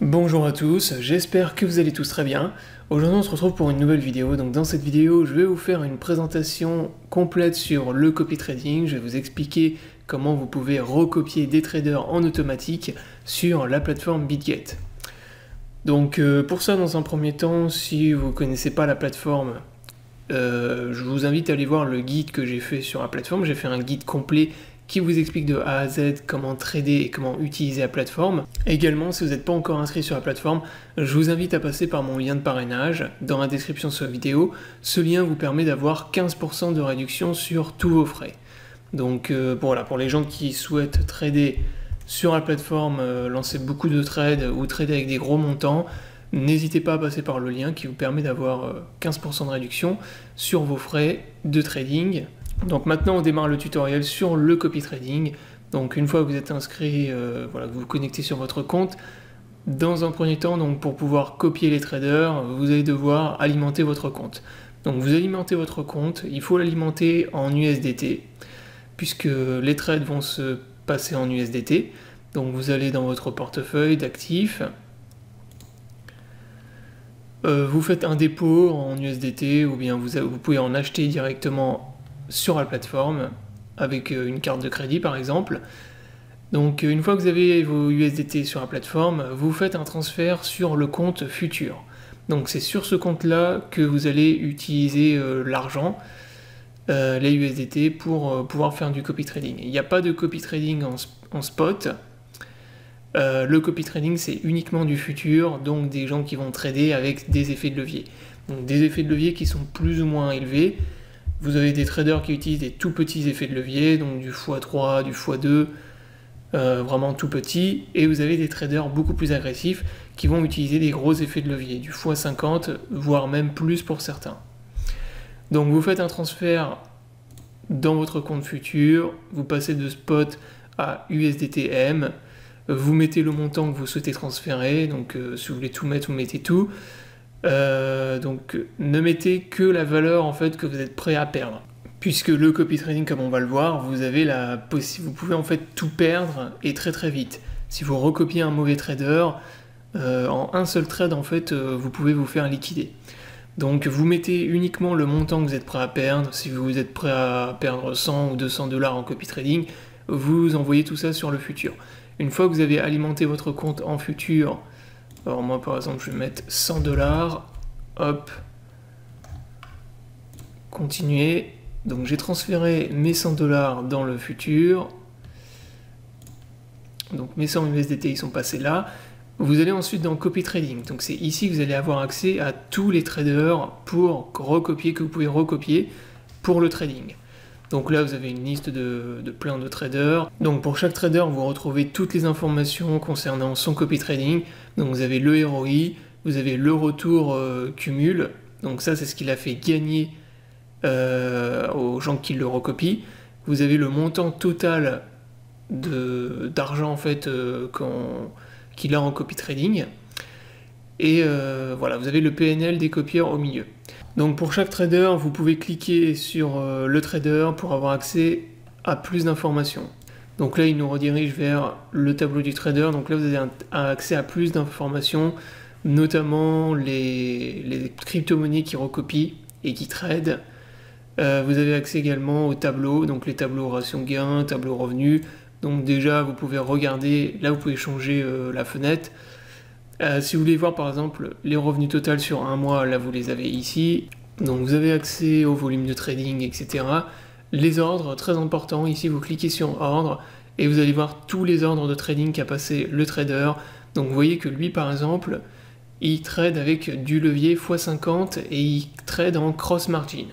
Bonjour à tous, j'espère que vous allez tous très bien. Aujourd'hui on se retrouve pour une nouvelle vidéo. Donc dans cette vidéo je vais vous faire une présentation complète sur le copy trading. Je vais vous expliquer comment vous pouvez recopier des traders en automatique sur la plateforme BitGet. Donc pour ça, dans un premier temps, si vous ne connaissez pas la plateforme, je vous invite à aller voir le guide que j'ai fait sur la plateforme. J'ai fait un guide complet qui vous explique de A à Z comment trader et comment utiliser la plateforme. Également, si vous n'êtes pas encore inscrit sur la plateforme, je vous invite à passer par mon lien de parrainage dans la description de cette vidéo. Ce lien vous permet d'avoir 15% de réduction sur tous vos frais. Donc voilà, pour les gens qui souhaitent trader sur la plateforme, lancer beaucoup de trades ou trader avec des gros montants, n'hésitez pas à passer par le lien qui vous permet d'avoir 15% de réduction sur vos frais de trading. Donc maintenant on démarre le tutoriel sur le copy trading. Donc une fois que vous êtes inscrit, voilà, que vous vous connectez sur votre compte, dans un premier temps, donc pour pouvoir copier les traders, vous allez devoir alimenter votre compte. Donc vous alimentez votre compte, il faut l'alimenter en USDT, puisque les trades vont se passer en USDT. Donc vous allez dans votre portefeuille d'actifs, vous faites un dépôt en USDT, ou bien vous pouvez en acheter directement sur la plateforme avec une carte de crédit par exemple. Donc une fois que vous avez vos USDT sur la plateforme, vous faites un transfert sur le compte futur. Donc c'est sur ce compte là que vous allez utiliser l'argent, les USDT, pour pouvoir faire du copy trading. Il n'y a pas de copy trading en spot. Le copy trading c'est uniquement du futur, donc des gens qui vont trader avec des effets de levier. Donc des effets de levier qui sont plus ou moins élevés. Vous avez des traders qui utilisent des tout petits effets de levier, donc du x3, du x2, vraiment tout petit, et vous avez des traders beaucoup plus agressifs qui vont utiliser des gros effets de levier, du x50, voire même plus pour certains. Donc vous faites un transfert dans votre compte futur, vous passez de spot à USDTM, vous mettez le montant que vous souhaitez transférer, donc si vous voulez tout mettre, vous mettez tout. Donc ne mettez que la valeur en fait que vous êtes prêt à perdre, puisque le copy trading, comme on va le voir, vous pouvez en fait tout perdre et très très vite. Si vous recopiez un mauvais trader, en un seul trade en fait vous pouvez vous faire liquider. Donc vous mettez uniquement le montant que vous êtes prêt à perdre. Si vous êtes prêt à perdre 100 ou 200 $ en copy trading, vous envoyez tout ça sur le futur. Une fois que vous avez alimenté votre compte en futur, alors moi par exemple je vais mettre 100 $, hop, continuer, donc j'ai transféré mes 100 $ dans le futur, donc mes 100 USDT ils sont passés là. Vous allez ensuite dans copy trading, donc c'est ici que vous allez avoir accès à tous les traders pour recopier, que vous pouvez recopier pour le trading. Donc là vous avez une liste de plein de traders. Donc pour chaque trader vous retrouvez toutes les informations concernant son copy trading. Donc vous avez le ROI, vous avez le retour cumul. Donc ça c'est ce qu'il a fait gagner aux gens qui le recopient. Vous avez le montant total d'argent en fait qu'il a en copy trading. Et voilà, vous avez le PNL des copieurs au milieu. Donc pour chaque trader, vous pouvez cliquer sur le trader pour avoir accès à plus d'informations. Donc là, il nous redirige vers le tableau du trader. Donc là, vous avez accès à plus d'informations, notamment les crypto-monnaies qui recopient et qui tradent. Vous avez accès également aux tableaux, donc les tableaux ration gain, tableau revenu. Donc déjà, vous pouvez regarder, là vous pouvez changer la fenêtre. Si vous voulez voir par exemple les revenus total sur un mois, là vous les avez ici. Donc vous avez accès au volume de trading, etc. Les ordres, très important, ici vous cliquez sur ordre et vous allez voir tous les ordres de trading qu'a passé le trader. Donc vous voyez que lui par exemple, il trade avec du levier x50 et il trade en cross margin.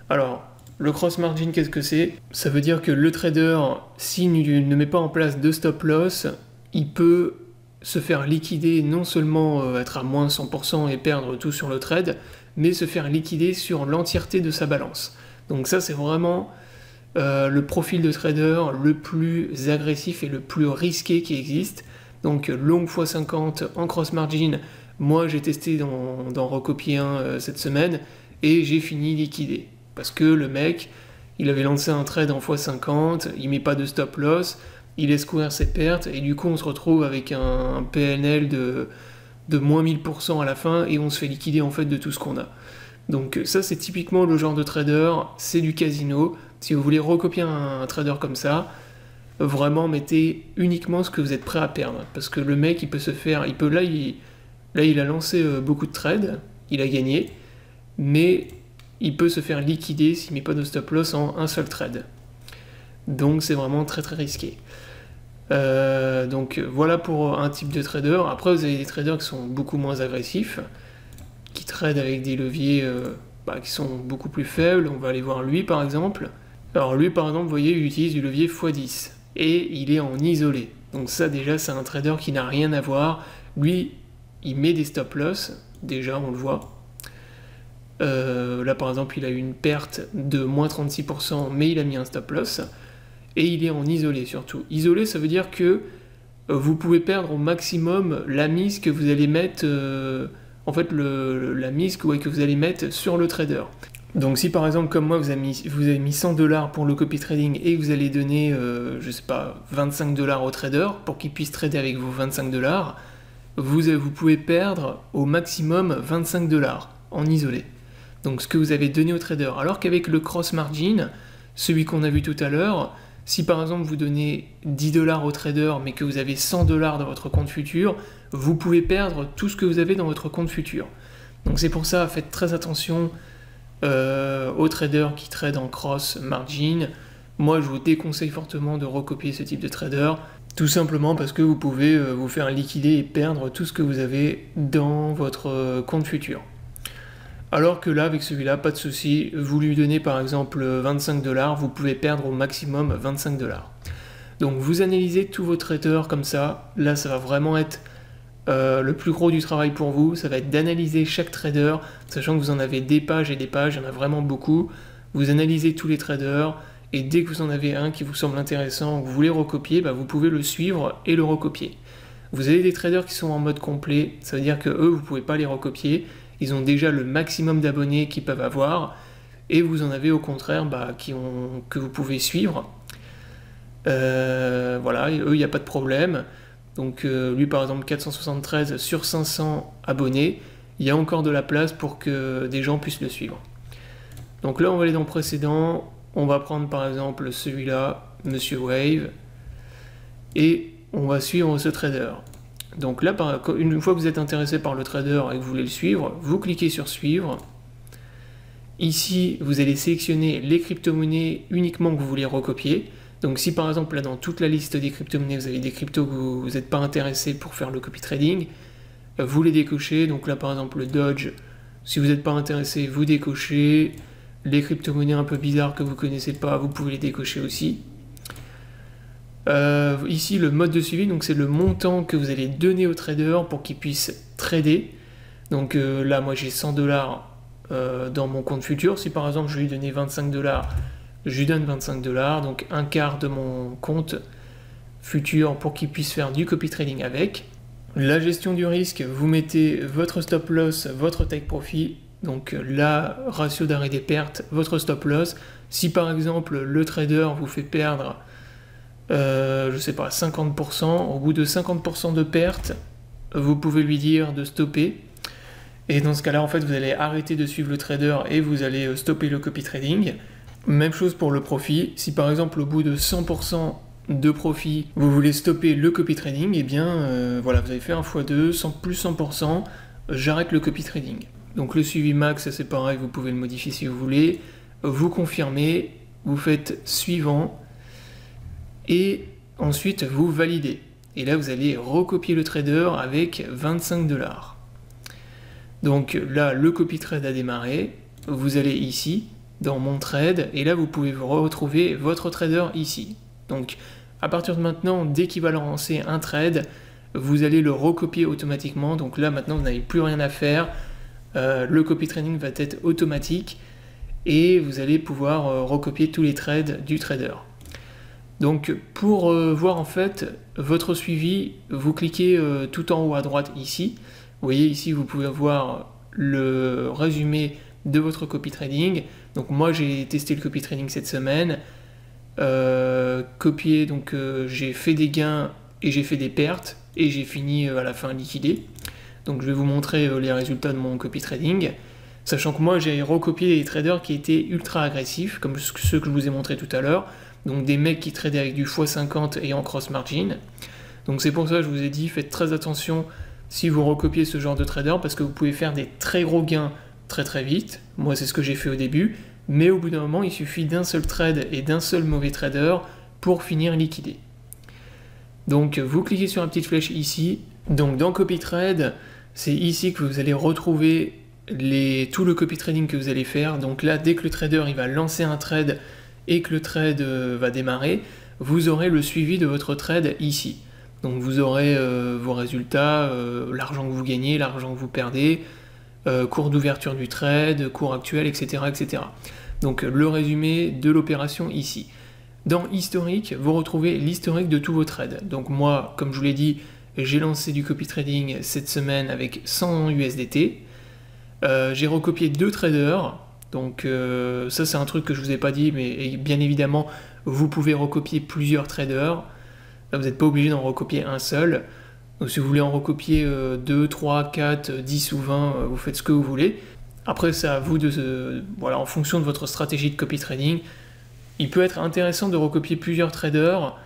Alors, le cross margin, qu'est-ce que c'est? Ça veut dire que le trader, s'il ne met pas en place de stop loss, il peut se faire liquider, non seulement être à moins 100% et perdre tout sur le trade, mais se faire liquider sur l'entièreté de sa balance. Donc ça c'est vraiment le profil de trader le plus agressif et le plus risqué qui existe. Donc long x50 en cross margin, moi j'ai testé d'en recopier un cette semaine et j'ai fini liquidé. Parce que le mec, il avait lancé un trade en x50, il met pas de stop loss, il laisse courir ses pertes, et du coup on se retrouve avec un PNL de moins 1000% à la fin, et on se fait liquider en fait de tout ce qu'on a. Donc ça c'est typiquement le genre de trader, c'est du casino. Si vous voulez recopier un trader comme ça, vraiment mettez uniquement ce que vous êtes prêt à perdre. Parce que le mec il peut se faire, là il a lancé beaucoup de trades, il a gagné, mais il peut se faire liquider s'il ne met pas de stop loss en un seul trade. Donc c'est vraiment très très risqué. Donc voilà pour un type de trader. Après vous avez des traders qui sont beaucoup moins agressifs, qui tradent avec des leviers qui sont beaucoup plus faibles. On va aller voir lui par exemple. Alors lui par exemple, vous voyez, il utilise du levier x10 et il est en isolé. Donc ça déjà c'est un trader qui n'a rien à voir. Lui il met des stop loss, déjà on le voit. Là par exemple il a eu une perte de moins 36%, mais il a mis un stop loss. Et il est en isolé surtout. Isolé, ça veut dire que vous pouvez perdre au maximum la mise que vous allez mettre, la mise que vous allez mettre sur le trader. Donc si par exemple comme moi vous avez mis $100 pour le copy trading et que vous allez donner, je sais pas, $25 au trader pour qu'il puisse trader avec vos $25, vous pouvez perdre au maximum $25 en isolé. Donc ce que vous avez donné au trader. Alors qu'avec le cross margin, celui qu'on a vu tout à l'heure, si par exemple vous donnez $10 au trader mais que vous avez $100 dans votre compte futur, vous pouvez perdre tout ce que vous avez dans votre compte futur. Donc c'est pour ça, faites très attention aux traders qui tradent en cross margin. Moi je vous déconseille fortement de recopier ce type de trader, tout simplement parce que vous pouvez vous faire liquider et perdre tout ce que vous avez dans votre compte futur. Alors que là, avec celui-là, pas de souci, vous lui donnez par exemple $25, vous pouvez perdre au maximum $25. Donc vous analysez tous vos traders comme ça, là ça va vraiment être le plus gros du travail pour vous, ça va être d'analyser chaque trader, sachant que vous en avez des pages et des pages, il y en a vraiment beaucoup. Vous analysez tous les traders, et dès que vous en avez un qui vous semble intéressant, que vous voulez recopier, vous pouvez le suivre et le recopier. Vous avez des traders qui sont en mode complet, ça veut dire que eux, vous ne pouvez pas les recopier, ils ont déjà le maximum d'abonnés qu'ils peuvent avoir, et vous en avez au contraire que vous pouvez suivre. Voilà, eux, il n'y a pas de problème. Donc lui par exemple 473 sur 500 abonnés, il y a encore de la place pour que des gens puissent le suivre. Donc là on va aller dans le précédent, on va prendre par exemple celui-là, Monsieur Wave, et on va suivre ce trader. Donc là, une fois que vous êtes intéressé par le trader et que vous voulez le suivre, vous cliquez sur suivre. Ici, vous allez sélectionner les crypto-monnaies uniquement que vous voulez recopier. Donc si par exemple là dans toute la liste des crypto-monnaies, vous avez des cryptos que vous n'êtes pas intéressé pour faire le copy trading, vous les décochez. Donc là par exemple le Doge, si vous n'êtes pas intéressé, vous décochez. Les crypto-monnaies un peu bizarres que vous ne connaissez pas, vous pouvez les décocher aussi. Ici le mode de suivi, donc c'est le montant que vous allez donner au trader pour qu'il puisse trader. Donc là moi j'ai $100 dans mon compte futur. Si par exemple je lui donnais $25, je lui donne $25, donc un quart de mon compte futur pour qu'il puisse faire du copy trading avec. La gestion du risque, vous mettez votre stop loss, votre take profit, donc la ratio d'arrêt des pertes, votre stop loss. Si par exemple le trader vous fait perdre je sais pas, 50%, au bout de 50% de perte, vous pouvez lui dire de stopper. Et dans ce cas-là, en fait, vous allez arrêter de suivre le trader et vous allez stopper le copy trading. Même chose pour le profit. Si par exemple, au bout de 100% de profit, vous voulez stopper le copy trading, et bien voilà, vous avez fait un x2, plus 100%, j'arrête le copy trading. Donc le suivi max, c'est pareil, vous pouvez le modifier si vous voulez. Vous confirmez, vous faites suivant. Et ensuite vous validez. Et là vous allez recopier le trader avec $25. Donc là le copy trade a démarré, vous allez ici dans mon trade et là vous pouvez vous retrouver votre trader ici. Donc à partir de maintenant, dès qu'il va lancer un trade, vous allez le recopier automatiquement. Donc là maintenant vous n'avez plus rien à faire, le copy trading va être automatique et vous allez pouvoir recopier tous les trades du trader. Donc pour voir en fait votre suivi, vous cliquez tout en haut à droite ici. Vous voyez ici vous pouvez voir le résumé de votre copy trading. Donc moi j'ai testé le copy trading cette semaine copié, donc j'ai fait des gains et j'ai fait des pertes, et j'ai fini à la fin liquidé. Donc je vais vous montrer les résultats de mon copy trading, sachant que moi j'ai recopié des traders qui étaient ultra agressifs, comme ceux que je vous ai montré tout à l'heure, donc des mecs qui tradaient avec du x50 et en cross margin. Donc c'est pour ça que je vous ai dit, faites très attention si vous recopiez ce genre de trader, parce que vous pouvez faire des très gros gains très très vite. Moi c'est ce que j'ai fait au début, mais au bout d'un moment il suffit d'un seul trade et d'un seul mauvais trader pour finir liquidé. Donc vous cliquez sur la petite flèche ici, donc dans copy trade, c'est ici que vous allez retrouver tout le copy trading que vous allez faire. Donc là, dès que le trader il va lancer un trade et que le trade va démarrer, vous aurez le suivi de votre trade ici. Donc vous aurez vos résultats, l'argent que vous gagnez, l'argent que vous perdez, cours d'ouverture du trade, cours actuel, etc., etc. Donc le résumé de l'opération ici. Dans historique, vous retrouvez l'historique de tous vos trades. Donc moi, comme je vous l'ai dit, j'ai lancé du copy trading cette semaine avec 100 USDT. J'ai recopié 2 traders. Donc ça c'est un truc que je vous ai pas dit, mais bien évidemment, vous pouvez recopier plusieurs traders. Là, vous n'êtes pas obligé d'en recopier un seul. Donc si vous voulez en recopier 2, 3, 4, 10 ou 20, vous faites ce que vous voulez. Après, c'est à vous de... voilà, en fonction de votre stratégie de copy trading, il peut être intéressant de recopier plusieurs traders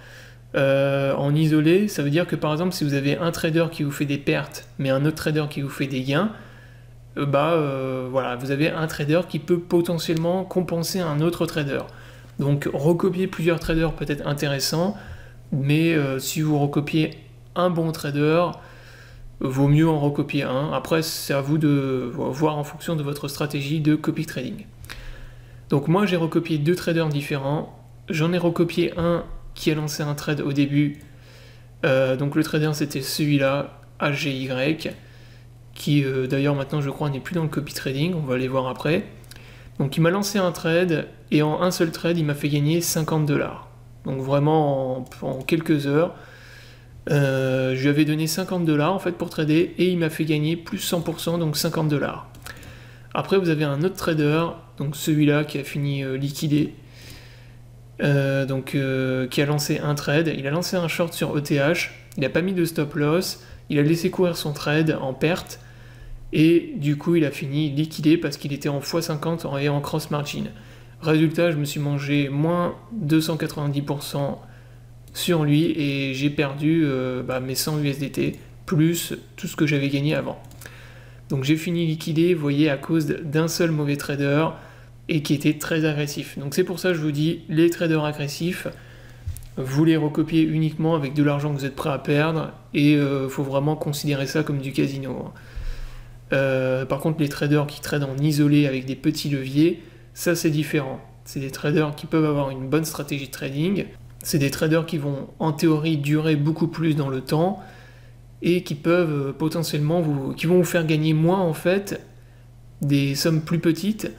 en isolé. Ça veut dire que par exemple, si vous avez un trader qui vous fait des pertes, mais un autre trader qui vous fait des gains, voilà, vous avez un trader qui peut potentiellement compenser un autre trader. Donc recopier plusieurs traders peut être intéressant, mais si vous recopiez un bon trader, vaut mieux en recopier un. Après, c'est à vous de voir en fonction de votre stratégie de copy trading. Donc moi j'ai recopié 2 traders différents, j'en ai recopié un qui a lancé un trade au début, donc le trader c'était celui-là, HGY, qui d'ailleurs maintenant je crois n'est plus dans le copy trading, on va aller voir après. Donc il m'a lancé un trade, et en un seul trade il m'a fait gagner 50 $. Donc vraiment en quelques heures, je lui avais donné 50 $ en fait pour trader, et il m'a fait gagner plus 100%, donc 50 $. Après vous avez un autre trader, donc celui-là qui a fini liquidé, qui a lancé un trade, il a lancé un short sur ETH, il n'a pas mis de stop loss, il a laissé courir son trade en perte, et du coup il a fini liquidé parce qu'il était en x50 et en cross margin. Résultat, je me suis mangé moins 290% sur lui, et j'ai perdu mes 100 USDT, plus tout ce que j'avais gagné avant. Donc j'ai fini liquidé, vous voyez, à cause d'un seul mauvais trader, et qui était très agressif. Donc c'est pour ça que je vous dis, les traders agressifs, vous les recopiez uniquement avec de l'argent que vous êtes prêt à perdre, et il faut vraiment considérer ça comme du casino. Par contre, les traders qui tradent en isolé avec des petits leviers, ça c'est différent. C'est des traders qui peuvent avoir une bonne stratégie de trading, c'est des traders qui vont en théorie durer beaucoup plus dans le temps, et qui peuvent potentiellement qui vont vous faire gagner moins en fait, des sommes plus petites,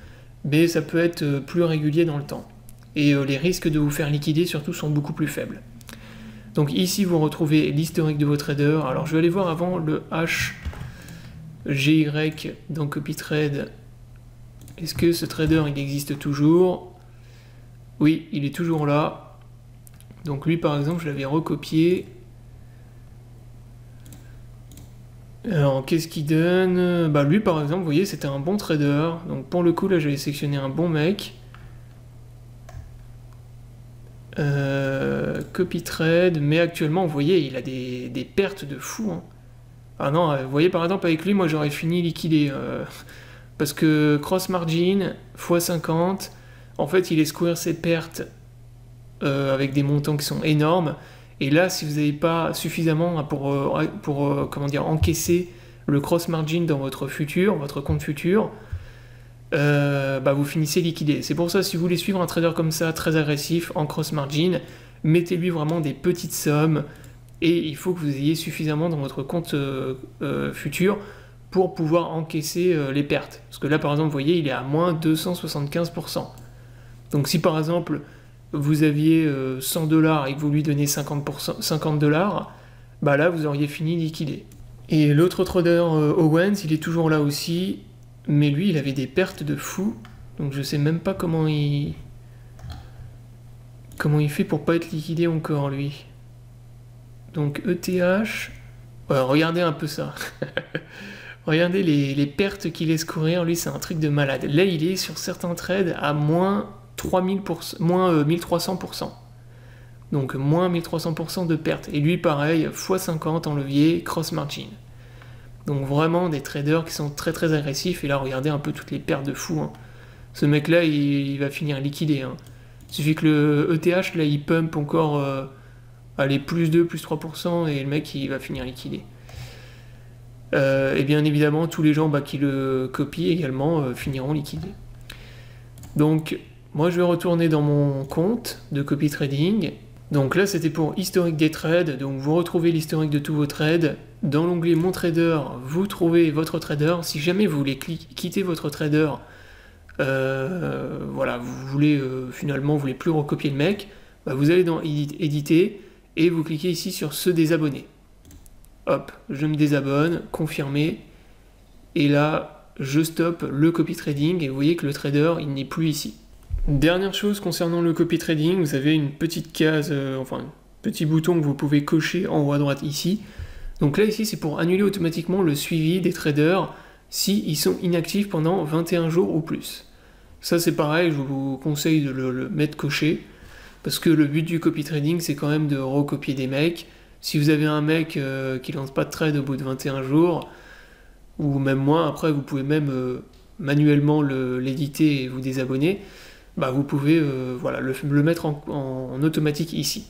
mais ça peut être plus régulier dans le temps. Et les risques de vous faire liquider surtout sont beaucoup plus faibles. Donc ici vous retrouvez l'historique de vos traders. Alors je vais aller voir avant le HGY dans CopyTrade. Est-ce que ce trader il existe toujours? Oui, il est toujours là. Donc lui par exemple je l'avais recopié. Alors qu'est-ce qu'il donne? Lui par exemple, vous voyez, c'était un bon trader. Donc pour le coup là j'avais sélectionné un bon mec. Copy trade, mais actuellement vous voyez il a des pertes de fou. Hein. Ah non, vous voyez par exemple avec lui moi j'aurais fini liquidé. Parce que cross margin, x50, en fait il laisse courir ses pertes avec des montants qui sont énormes. Et là, si vous n'avez pas suffisamment pour comment dire, encaisser le cross margin dans votre compte futur, vous finissez liquidé. C'est pour ça, si vous voulez suivre un trader comme ça, très agressif, en cross margin, mettez-lui vraiment des petites sommes, et il faut que vous ayez suffisamment dans votre compte futur pour pouvoir encaisser les pertes. Parce que là, par exemple, vous voyez, il est à moins 275%. Donc si par exemple, vous aviez 100 $ et que vous lui donnez 50 $, là vous auriez fini liquidé. Et l'autre trader, Owens, il est toujours là aussi, mais lui il avait des pertes de fou, donc je sais même pas comment il Comment il fait pour pas être liquidé encore, lui? Donc ETH... Ouais, regardez un peu ça. Regardez les pertes qu'il laisse courir, lui c'est un truc de malade. Là il est sur certains trades à moins 3000%, moins 1300%. Donc moins 1300% de pertes. Et lui pareil, x50 en levier, cross margin. Donc vraiment des traders qui sont très très agressifs. Et là regardez un peu toutes les pertes de fou. Hein. Ce mec là il va finir liquidé. Hein. Il suffit que le ETH là il pump encore allez, plus 2, plus 3% et le mec il va finir liquidé. Et bien évidemment, tous les gens qui le copient également finiront liquidés. Donc, moi je vais retourner dans mon compte de copy trading. Donc là, c'était pour historique des trades. Donc, vous retrouvez l'historique de tous vos trades. Dans l'onglet Mon Trader, vous trouvez votre trader. Si jamais vous voulez quitter votre trader, voilà, vous voulez finalement, vous voulez plus recopier le mec, vous allez dans éditer et vous cliquez ici sur se désabonner. Hop, je me désabonne, confirmer, et là, je stoppe le copy trading, et vous voyez que le trader, il n'est plus ici. Dernière chose concernant le copy trading, vous avez une petite case, enfin, un petit bouton que vous pouvez cocher en haut à droite ici. Donc là, ici, c'est pour annuler automatiquement le suivi des traders s'ils sont inactifs pendant 21 jours ou plus. Ça, c'est pareil, je vous conseille de le mettre coché, parce que le but du copy trading, c'est quand même de recopier des mecs. Si vous avez un mec qui lance pas de trade au bout de 21 jours, ou même moins, après vous pouvez même manuellement l'éditer et vous désabonner, vous pouvez voilà, le mettre en automatique ici.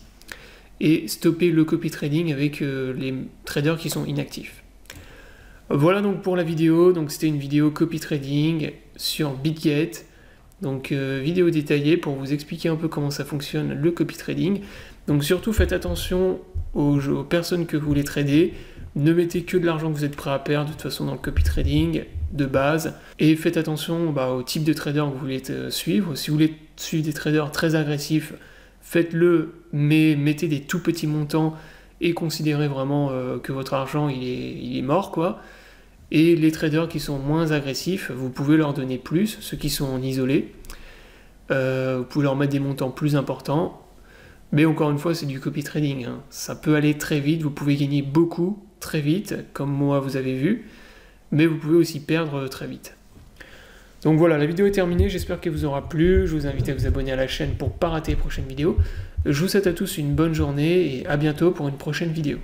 Et stopper le copy trading avec les traders qui sont inactifs. Voilà donc pour la vidéo, donc c'était une vidéo copy trading sur BitGet. Donc vidéo détaillée pour vous expliquer un peu comment ça fonctionne le copy trading. Donc surtout faites attention aux personnes que vous voulez trader, ne mettez que de l'argent que vous êtes prêt à perdre de toute façon dans le copy trading de base, et faites attention au type de trader que vous voulez suivre. Si vous voulez suivre des traders très agressifs, faites-le, mais mettez des tout petits montants et considérez vraiment que votre argent il est mort quoi. Et les traders qui sont moins agressifs, vous pouvez leur donner plus, ceux qui sont en isolé, vous pouvez leur mettre des montants plus importants. Mais encore une fois, c'est du copy trading. Hein. Ça peut aller très vite, vous pouvez gagner beaucoup très vite, comme moi vous avez vu, mais vous pouvez aussi perdre très vite. Donc voilà, la vidéo est terminée, j'espère qu'elle vous aura plu. Je vous invite à vous abonner à la chaîne pour ne pas rater les prochaines vidéos. Je vous souhaite à tous une bonne journée et à bientôt pour une prochaine vidéo.